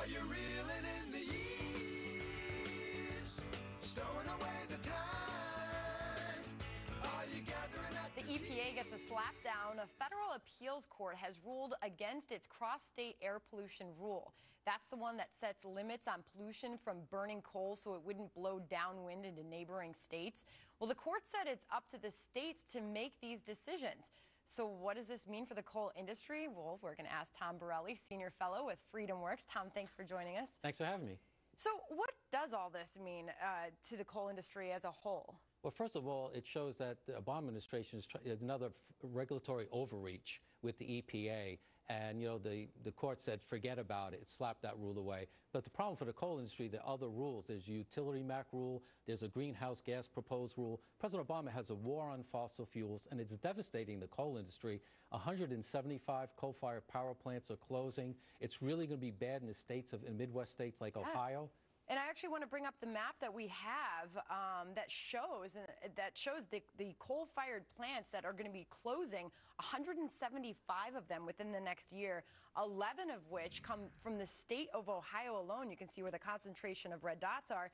Are you reeling in the years, stowing away the time? Are you gathering up The EPA gets a slap down. A federal appeals court has ruled against its cross-state air pollution rule. That's the one that sets limits on pollution from burning coal so it wouldn't blow downwind into neighboring states. Well, the court said it's up to the states to make these decisions. So what does this mean for the coal industry? Well, we're going to ask Tom Borelli, Senior Fellow with FreedomWorks. Tom, thanks for joining us. Thanks for having me. So what does all this mean to the coal industry as a whole? Well, first of all, it shows that the Obama administration is another regulatory overreach with the EPA. And, you know, the court said, forget about it. It slapped that rule away. But the problem for the coal industry, there are other rules. There's a utility MAC rule. There's a greenhouse gas proposed rule. President Obama has a war on fossil fuels, and it's devastating the coal industry. 175 coal-fired power plants are closing. It's really going to be bad in the states in Midwest states like Ohio. And I actually want to bring up the map that we have that shows the coal-fired plants that are going to be closing, 175 of them within the next year, 11 of which come from the state of Ohio alone. You can see where the concentration of red dots are.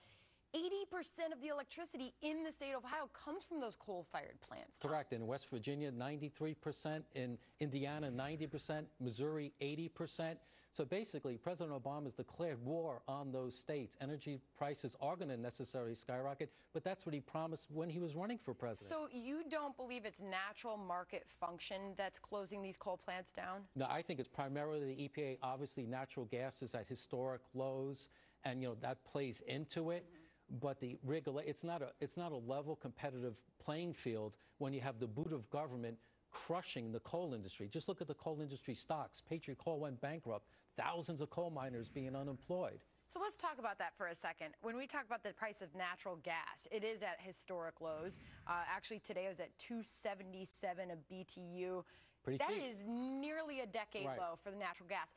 80% of the electricity in the state of Ohio comes from those coal-fired plants. Correct. In West Virginia, 93%. In Indiana, 90%. Missouri, 80%. So basically, President Obama has declared war on those states. Energy prices are going to necessarily skyrocket, but that's what he promised when he was running for president. So you don't believe it's natural market function that's closing these coal plants down? No, I think it's primarily the EPA. Obviously, natural gas is at historic lows, and, you know, that plays into it. But it's not a level competitive playing field when you have the boot of government crushing the coal industry. Just look at the coal industry stocks. Patriot Coal went bankrupt. Thousands of coal miners being unemployed. So let's talk about that for a second. When we talk about the price of natural gas, it is at historic lows. Actually, today it was at $2.77 a BTU. Pretty cheap. That is nearly a decade low for the natural gas.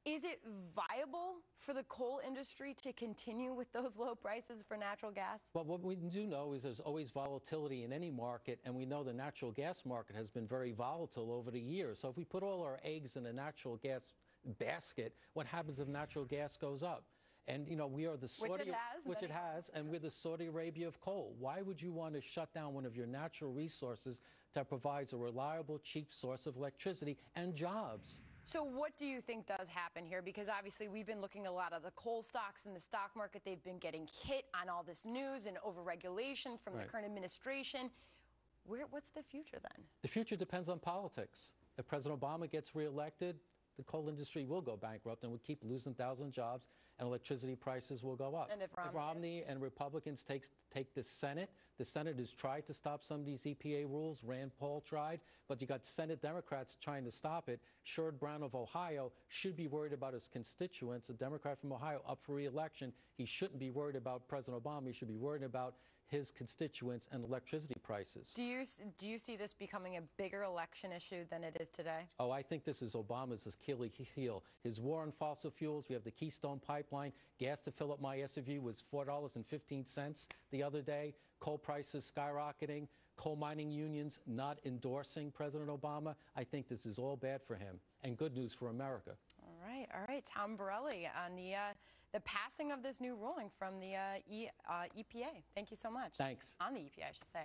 Is it viable for the coal industry to continue with those low prices for natural gas? Well, what we do know is there's always volatility in any market, and we know the natural gas market has been very volatile over the years. So if we put all our eggs in a natural gas basket, what happens if natural gas goes up? And, you know, we are the Saudi, and we're the Saudi Arabia of coal. Why would you want to shut down one of your natural resources that provides a reliable, cheap source of electricity and jobs? So what do you think does happen here? Because obviously we've been looking at a lot of the coal stocks in the stock market. They've been getting hit on all this news and overregulation from the current administration. What's the future then? The future depends on politics. If President Obama gets reelected, the coal industry will go bankrupt and we'll keep losing 1,000 jobs and electricity prices will go up. And if Romney and Republicans take the Senate has tried to stop some of these EPA rules. Rand Paul tried, but you got Senate Democrats trying to stop it. Sherrod Brown of Ohio should be worried about his constituents, a Democrat from Ohio up for re-election. He shouldn't be worried about President Obama. He should be worried about his constituents and electricity prices. Do you see this becoming a bigger election issue than it is today? Oh, I think this is Obama's Achilles heel. His war on fossil fuels. We have the Keystone Pipeline. Gas to fill up my SUV was $4.15 the other day. Coal prices skyrocketing. Coal mining unions not endorsing President Obama. I think this is all bad for him and good news for America. All right. Tom Borelli on the passing of this new ruling from the EPA. Thank you so much. Thanks. On the EPA, I should say.